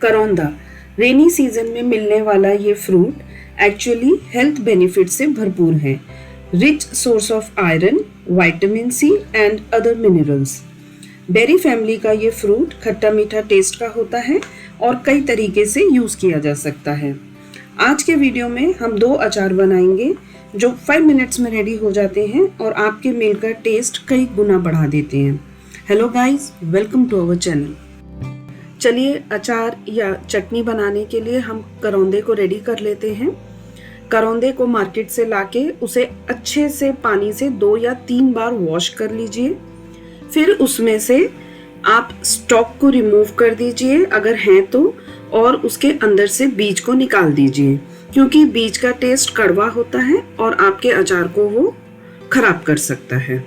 करौंदा rainy season में मिलने वाला ये फ्रूट एक्चुअली हेल्थ बेनिफिट से भरपूर है। Rich source of iron, vitamin C and other minerals. Berry family का ये फ्रूट खट्टा मीठा टेस्ट का होता है और कई तरीके से यूज़ किया जा सकता है। आज के वीडियो में हम 2 अचार बनाएंगे जो 5 मिनट्स में रेडी हो जाते हैं और आपके मील का टेस्ट कई गुना बढ़ा देते हैं। Hello guys, welcome to our channel. चलिए अचार या चटनी बनाने के लिए हम करौंदे को रेडी कर लेते हैं। करौंदे को मार्केट से लाके उसे अच्छे से पानी से 2 या 3 बार वॉश कर लीजिए। फिर उसमें से आप स्टॉक को रिमूव कर दीजिए अगर हैं तो, और उसके अंदर से बीज को निकाल दीजिए क्योंकि बीज का टेस्ट कड़वा होता है और आपके अचार को वो खराब कर सकता है।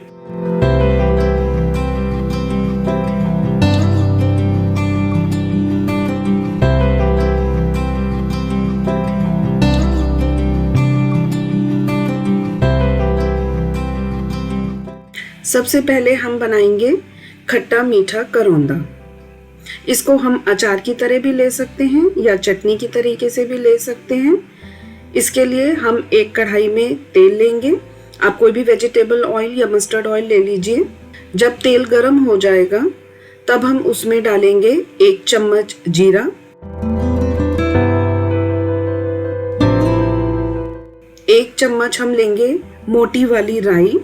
सबसे पहले हम बनाएंगे खट्टा मीठा करौंदा। इसको हम अचार की तरह भी ले सकते हैं या चटनी की तरीके से भी ले सकते हैं। इसके लिए हम एक कढ़ाई में तेल लेंगे। आप कोई भी वेजिटेबल ऑयल या मस्टर्ड ऑयल ले लीजिए। जब तेल गरम हो जाएगा तब हम उसमें डालेंगे 1 चम्मच जीरा, 1 चम्मच हम लेंगे मोटी वाली राई।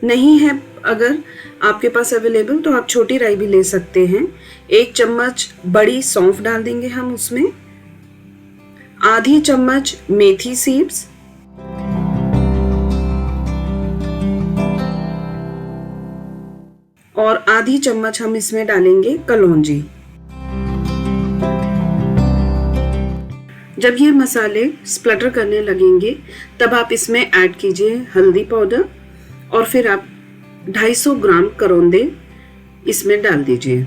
नहीं है अगर आपके पास अवेलेबल तो आप छोटी राई भी ले सकते हैं। 1 चम्मच बड़ी सौंफ डाल देंगे हम उसमें, आधी चम्मच मेथी सीड्स, और आधी चम्मच हम इसमें डालेंगे कलौंजी। जब ये मसाले स्प्लटर करने लगेंगे तब आप इसमें ऐड कीजिए हल्दी पाउडर और फिर आप 250 ग्राम करौंदे इसमें डाल दीजिए।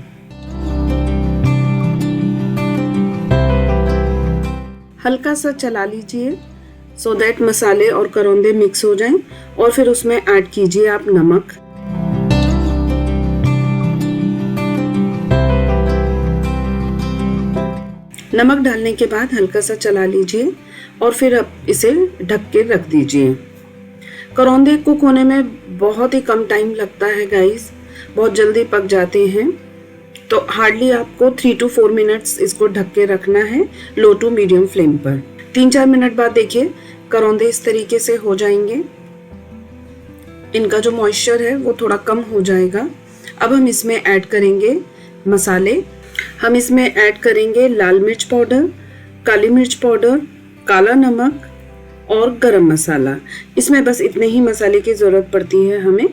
हल्का सा चला लीजिए सो दैट मसाले और करौंदे मिक्स हो जाएं, और फिर उसमें ऐड कीजिए आप नमक। नमक डालने के बाद हल्का सा चला लीजिए और फिर अब इसे ढक के रख दीजिए। करौंदे कुक होने में बहुत ही कम टाइम लगता है गाइस, बहुत जल्दी पक जाते हैं। तो हार्डली आपको 3 to 4 मिनट्स इसको ढक के रखना है लो टू मीडियम फ्लेम पर। 3-4 मिनट बाद देखिए करौंदे इस तरीके से हो जाएंगे। इनका जो मॉइस्चर है वो थोड़ा कम हो जाएगा। अब हम इसमें ऐड करेंगे मसाले। हम इसमें ऐड करेंगे लाल मिर्च पाउडर, काली मिर्च पाउडर, काला नमक और गरम मसाला। इसमें बस इतने ही मसाले की जरूरत पड़ती है हमें।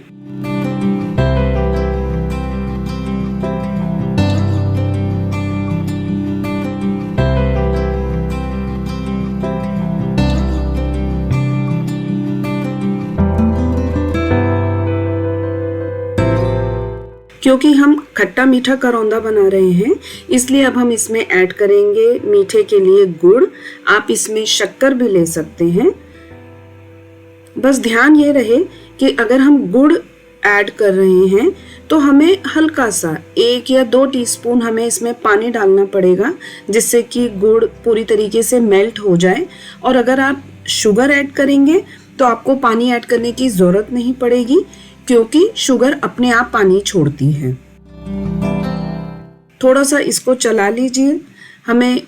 क्योंकि हम खट्टा मीठा करौंदा बना रहे हैं इसलिए अब हम इसमें ऐड करेंगे मीठे के लिए गुड़। आप इसमें शक्कर भी ले सकते हैं। बस ध्यान ये रहे कि अगर हम गुड़ ऐड कर रहे हैं तो हमें हल्का सा 1 या 2 टीस्पून हमें इसमें पानी डालना पड़ेगा जिससे कि गुड़ पूरी तरीके से मेल्ट हो जाए। और अगर आप शुगर ऐड करेंगे तो आपको पानी ऐड करने की जरूरत नहीं पड़ेगी क्योंकि शुगर अपने आप पानी छोड़ती है। थोड़ा सा इसको चला लीजिए। हमें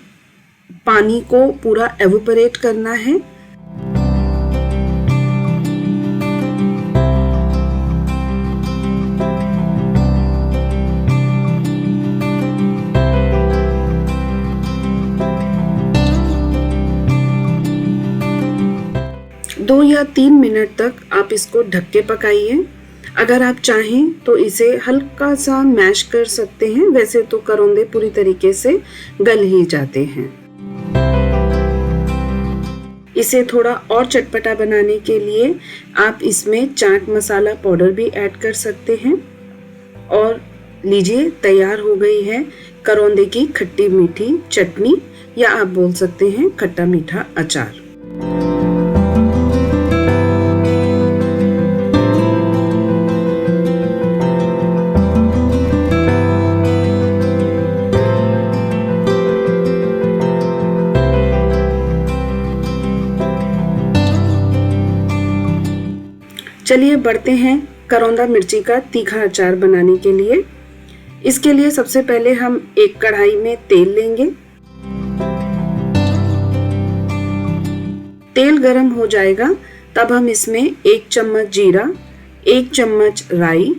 पानी को पूरा एवोपरेट करना है। दो या 3 मिनट तक आप इसको ढक के पकाइए। अगर आप चाहें तो इसे हल्का सा मैश कर सकते हैं, वैसे तो करौंदे पूरी तरीके से गल ही जाते हैं। इसे थोड़ा और चटपटा बनाने के लिए आप इसमें चाट मसाला पाउडर भी ऐड कर सकते हैं। और लीजिए तैयार हो गई है करौंदे की खट्टी मीठी चटनी, या आप बोल सकते हैं खट्टा मीठा अचार। चलिए बढ़ते हैं करौंदा मिर्ची का तीखा अचार बनाने के लिए। इसके लिए सबसे पहले हम एक कढ़ाई में तेल लेंगे। तेल गरम हो जाएगा तब हम इसमें 1 चम्मच जीरा, 1 चम्मच राई,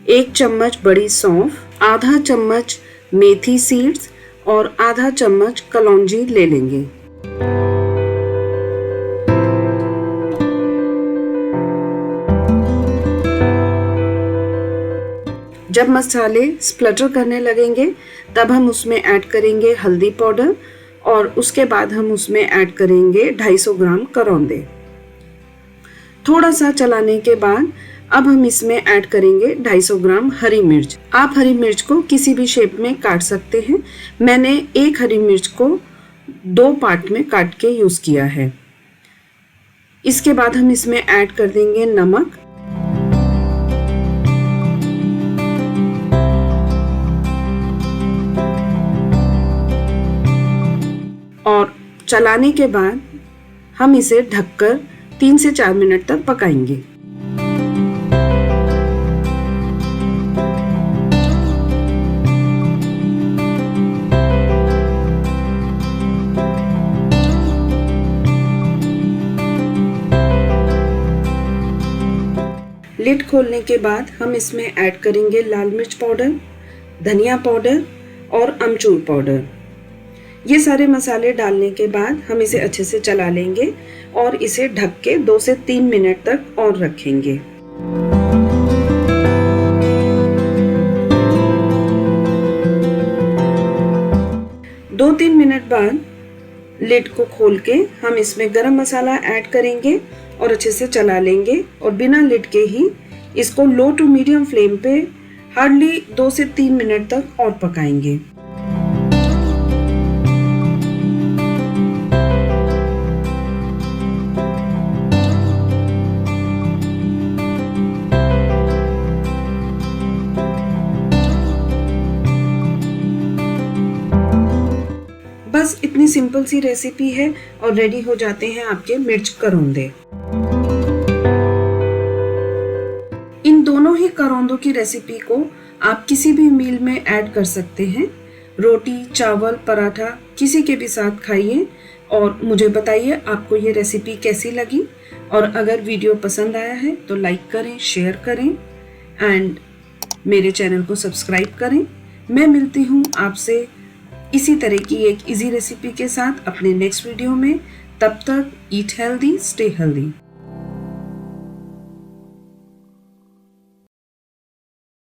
1 चम्मच बड़ी सौंफ, आधा चम्मच मेथी सीड्स और आधा चम्मच कलौंजी ले लेंगे। जब मसाले स्प्लटर करने लगेंगे तब हम उसमें ऐड करेंगे हल्दी पाउडर और उसके बाद हम उसमें ऐड करेंगे 250 ग्राम करौंदे। थोड़ा सा चलाने के बाद अब हम इसमें ऐड करेंगे 250 ग्राम हरी मिर्च। आप हरी मिर्च को किसी भी शेप में काट सकते हैं। मैंने एक हरी मिर्च को 2 पार्ट में काट के यूज किया है। इसके बाद हम इसमें ऐड कर देंगे नमक और चलाने के बाद हम इसे ढककर 3 से 4 मिनट तक पकाएंगे। लिड खोलने के बाद हम इसमें ऐड करेंगे लाल मिर्च पाउडर, धनिया पाउडर और अमचूर पाउडर। ये सारे मसाले डालने के बाद हम इसे अच्छे से चला लेंगे और इसे ढक के 2 से 3 मिनट तक और रखेंगे। दो 3 मिनट बाद लिड को खोल के हम इसमें गरम मसाला ऐड करेंगे और अच्छे से चला लेंगे और बिना लिड के ही इसको लो टू मीडियम फ्लेम पे हार्डली 2 से 3 मिनट तक और पकाएंगे। बस इतनी सिंपल सी रेसिपी है और रेडी हो जाते हैं आपके मिर्च करौंदे। इन दोनों ही करौंदों की रेसिपी को आप किसी भी मील में ऐड कर सकते हैं। रोटी, चावल, पराठा किसी के भी साथ खाइए और मुझे बताइए आपको ये रेसिपी कैसी लगी। और अगर वीडियो पसंद आया है तो लाइक करें, शेयर करें एंड मेरे चैनल को सब्सक्राइब करें। मैं मिलती हूँ आपसे इसी तरह की एक इजी रेसिपी के साथ अपने नेक्स्ट वीडियो में। तब तक ईट हेल्दी, स्टे हेल्दी।